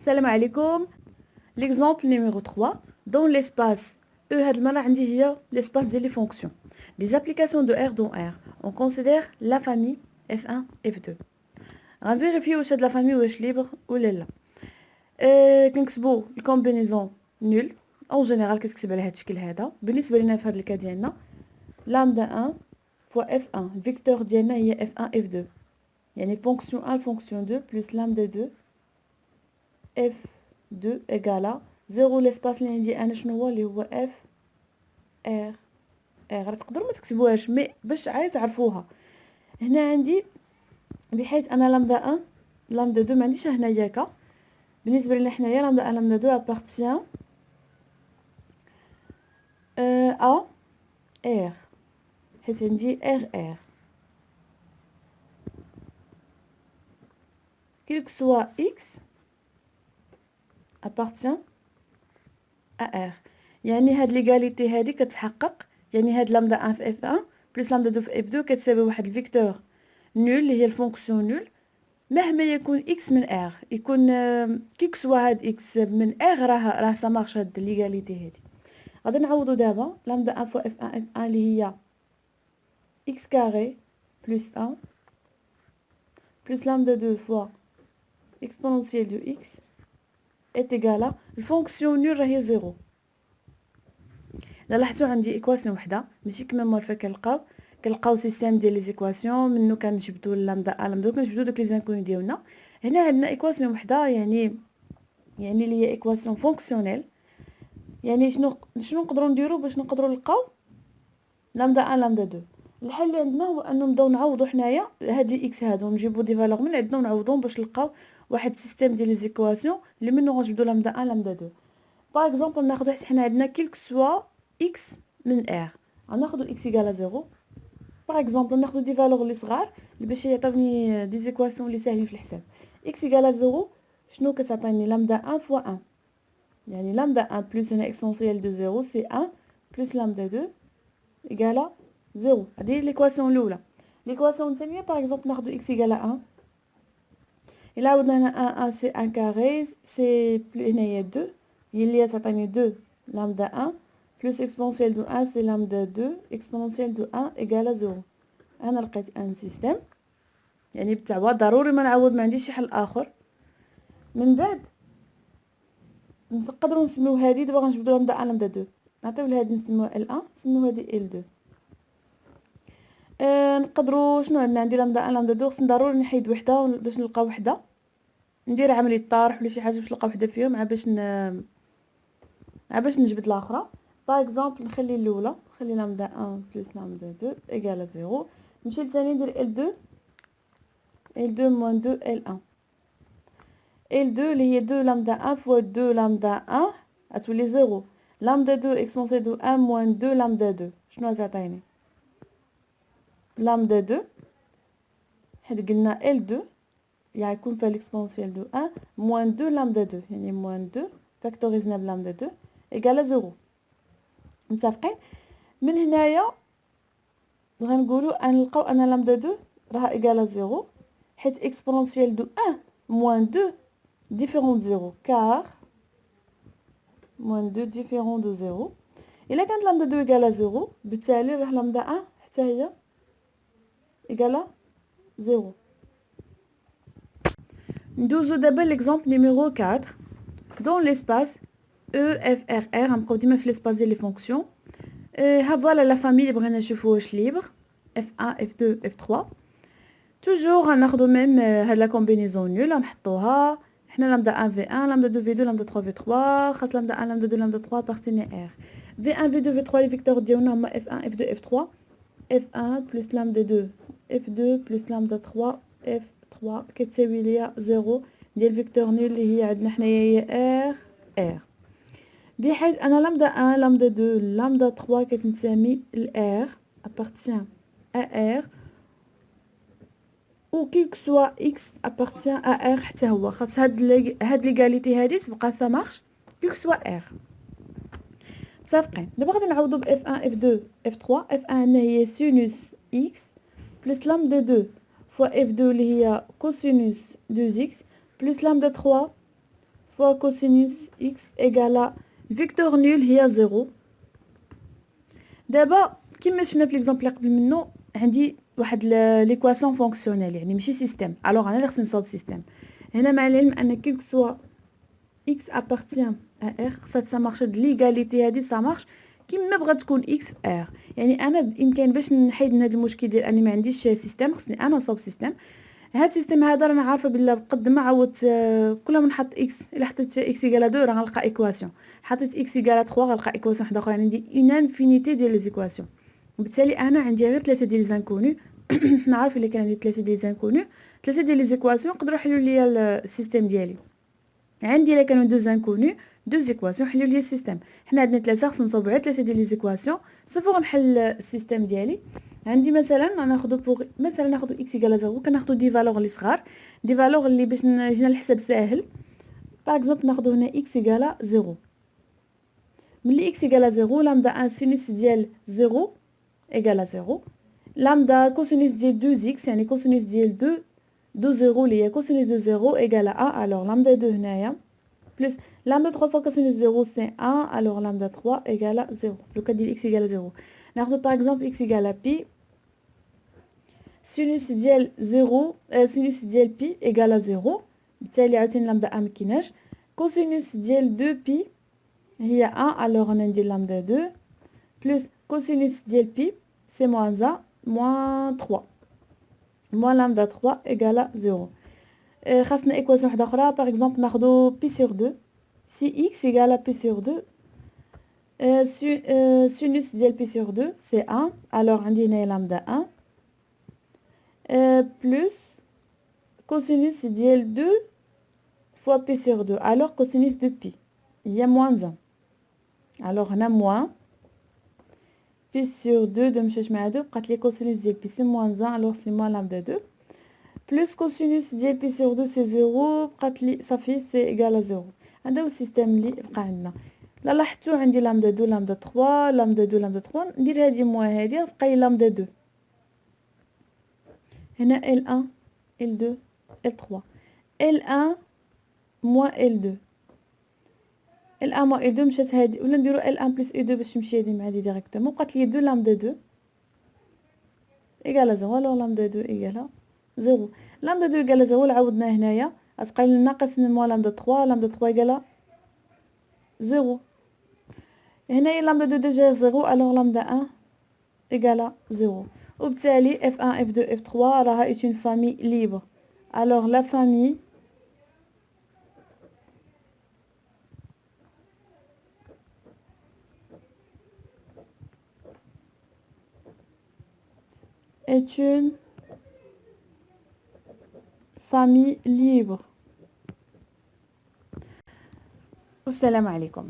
Salam alaikum. L'exemple numéro 3. Dans l'espace E, l'espace des fonctions. Des applications de R dans R. On considère la famille F1, F2. On va vérifier si la famille est libre ou là. كنكتبوا الكومبينيزون نول. En général, qu'est-ce que c'est بهذا الشكل هذا؟ بالنسبة لنا في هذا الكا ديالنا lambda 1 fois F1. Le vecteur ديالنا هي F1, F2. يعني fonction 1, fonction 2 plus lambda 2 F2 égale à 0. l'espace اللي عندي انا شنو هو اللي هو F R R. تقدروا ما تكتبوهاش مي باش عاد تعرفوها. هنا عندي بحيث انا لامدا 1 لامدا 2 ما عنديش هنايا كا. بالنسبه لنا حنايا لامدا 1 لامدا 2 appartient à R حيت عندي R quel que soit X appartient à R. يعني هاد ليغاليتي هادي كتحقق. يعني هاد لامدا 1 في F1 بلس لامدا 2 في F2 كتساوي واحد الفيكتور نول اللي هي الفونكسيون نول مهما يكون X من R. يكون كي كسوا هاد X من R راه سا مارش هاد ليغاليتي هادي. غادي نعوضو دابا لامدا 1 فوا F1 F1 اللي هي X كاري بلس 1 بلس لامدا 2 فوا exponentielle de X est égal à الفونكسيون نول راهي زيرو. لاحظتوا عندي ايكواسيون وحده ماشي كما مورفا كنلقاو سيستيم ديال لي زيكواسيون منو كنجبدوا لامدا ا لامدا كنجبدوا دوك لي زانكوني ديالنا. هنا عندنا ايكواسيون وحده يعني اللي هي ايكواسيون فونكسيونيل. يعني شنو نقدروا نديروا باش نقدروا نلقاو لامدا ا لامدا 2. الحل اللي عندنا هو انه نبداو نعوضوا حنايا هاد لي اكس هادو نجيبوا دي فالور من عندنا ونعوضوهم باش نلقاو واحد سيستيم ديال لي زيكواسيون اللي منو غنجبدوا لامدا ا لامدا 2. باغ اكزومبل ناخذ حنا عندنا كيلك سوا x من r غناخذوا x égale à 0. باغ اكزومبل ناخذوا دي فالور لي صغار باش يعطيوني دي زيكواسيون لي ساهلين في الحساب. x égale à 0 شنو كتعطيني لامدا 1 فوا 1 يعني لامدا 1 بلس هنا اكسبونسيال دو 0 سي 1 بلس لامدا 2 égale à 0. هذه هي ليكواسيون الاولى. ليكواسيون الثانيه باغ اكزومبل ناخذوا x égale à 1 الا عاودنا هنا 1 سي 1 كاري سي هنايا 2 هي اللي تعطيني 2 lambda 1 plus exponentielle de 1 c'est lambda 2 exponentielle de 1 égale à 0. انا لقيت ان سيستيم يعني بالتعويض ضروري ما نعوض ما عنديش شي حل اخر. من بعد نقدروا نسميو هذه دابا غنجبدوا لامدا 1 لامدا 2 نعطيو لهاد نسميوها L1 نسميو هذه L2. نقدروا شنو عندي لامدا 1 لامدا 2 خصني ضروري نحيد وحده باش نلقى وحده ندير عمليه طرح ولا شي حاجه باش نلقى وحده فيهم باش نجبد الاخرى. باغ اكزومبل نخلي الاولى نخلي لامدا 1 بلس لامدا 2 ايغال 0. نمشي للثاني ندير L2 moins 2 L1. L2 اللي هي 2 لامدا 1 فوا 2 لامدا 1 غتولي 0. لامدا 2 اكسبونسيال دو 1 moins 2 لامدا 2 شنو غتعطيني لامدا 2 حيت قلنا L2 يعني يكون فيها الاكسبونسيال دو 1 moins 2 لامدا 2 يعني moins 2 فاكتوريزنا بلامدا 2 ايغال 0. متفقين؟ من هنايا غنقولوا نلقاو ان لامدا 2 راها ايغال 0 حيت اكسبونسيال دو 1 moins 2 différent de 0 car moins 2 différent de 0. الا كانت لامدا 2 ايغال 0 بالتالي راه لامدا 1 حتى هي ايغال 0. ندوزو دابا ليكزامبل نيميرو 4 dans l'espace E F R R غنبقاو ديما في l'espace ديال لي فونكسيون. ها فوالا لا فامي اللي بغينا نشوفو واش ليبر F1 F2 F3. توجور غناخدو ميم هاد لا كومبينيزون نول غنحطوها حنا لامدا 1 في 1 لامدا 2 في 2 لامدا 3 في 3 خاص لامدا 1 لامدا 2 لامدا 3 بارتيني R في 1 في 2 في 3 لي فيكتور ديالنا هما F1 F2 F3 F1 بلس لامدا 2 F2 بلس لامدا 3 F3 كتساوي ليا 0 ديال فيكتور نول اللي هي عندنا حنايا هي R بحيث انا لامدا 1 لامدا 2 لامدا 3 كتنسمي ال R appartient à R ou quel que soit X appartient à R حتى هو خاص هاد ليغاليتي هادي تبقى سا مارش quel que soit R. متفقين؟ دابا غادي نعوضو ب F1 F2 F3. F1 عندنا هي سينوس X بلس لامدا 2 فوا F2 اللي هي كوسينوس 2 X بلس لامدا 3 فوا كوسينوس اكس ايكالا فيكتور نول هي زيرو. دابا كيما شفنا في ليكزامبل اللي قبل منه عندي واحد ليكواسيون فونكسيونيل يعني ماشي سيستيم. الوغ انا اللي خصني نصاوب سيستيم هنا، مع العلم ان كيل سوا x appartient à r ça marche de l'égalité هذه ça marche كيما بغات تكون x في r. يعني انا بامكاني باش نحيد من هذا المشكل ديال اني ما عنديش سيستيم، خصني انا نصاوب سيستيم. هاد السيستيم هذا رانا عارفه بلا قد ما عوضت كل ما نحط x، الا حطيت x = 2 راه غنلقى ايكواسيون، حطيت x = 3 غنلقى ايكواسيون وحده اخرى. عندي اون انفينيتي ديال لي زيكواسيون، وبالتالي انا عندي غير 3 ديال لي زانكونو. حنا عارفين اللي كان عندي 3 ديال لي زانكونو، 3 ديال لي زيكواسيون يقدروا يحلوا لي السيستيم ديالي. عندي الا كانوا دو زانكونو دو زيكواسيون حلوا لي السيستيم. حنا عندنا 3 خصنا نصاوبوا على 3 ديال لي زيكواسيون صافي غنحل السيستيم ديالي. عندي مثلا ناخذ بوغ مثلا ناخذ x = 0، كناخذ دي فالور لي صغار، دي فالور اللي باش نجينا الحساب ساهل. باغ اكزومبل ناخذ هنا x = 0. ملي x = 0 لامدا 1 سينوس ديال 0 = 0، لامدا كوسينوس ديال 2x يعني كوسينوس ديال 2 0 اللي هي كوسينوس دو 0 = 1. الوغ لامدا 2 هنايا بلس lambda 3 fois cosinus 0 c'est 1, alors lambda 3 égale 0. Le cas de x égale 0. ناخذ par exemple x égale pi. sinus ديال 0 sinus ديال pi égale 0، بالتالي عاوتاني lambda 1 مكيناش. cosinus ديال 2 pi هي 1، alors انا ندير lambda 2 plus cosinus ديال pi c'est moins 1 moins 3 moins lambda 3 égale 0. خاصنا ايكواسيون واحده اخرى par exemple ناخذ pi sur 2. Si x égale à p sur 2, sinus ديال p sur 2 c'est 1, alors عندي هنا lambda 1 plus cosinus ديال 2 fois p sur 2, alors cosinus de pi هي moins 1. alors هنا moins p sur 2 de مشات مع 2 بقات لي cosinus ديال pi c'est moins 1, alors c'est moins lambda 2 plus cosinus ديال pi sur 2 c'est 0 بقات لي صافي c'est égal à 0. هذا هو السيستم اللي بقى عندنا. لا لاحظتوا عندي لامدا 2 لامدا 3 لامدا 2 لامدا 3، ندير هذه موان هذه غتبقى لي لامدا 2. هنا L1 L2 L3 L1 moins L2 L1 moins L2 مشات هذه، ولا نديرو L1 plus L2 باش تمشي هذه مع هذه ديريكتومون. بقات لي 2 لامدا 2 égale 0. alors lambda 2 égale 0. lambda 2 égale 0 عوضنا هنايا غتبقى لنا ناقص moins lambda 3 lambda 3 égale 0. هنايا lambda 2 déjà 0، alors lambda 1 égale 0. وبالتالي f1 f2 f3 راها est une famille libre. alors la famille est une famille libre. والسلام عليكم.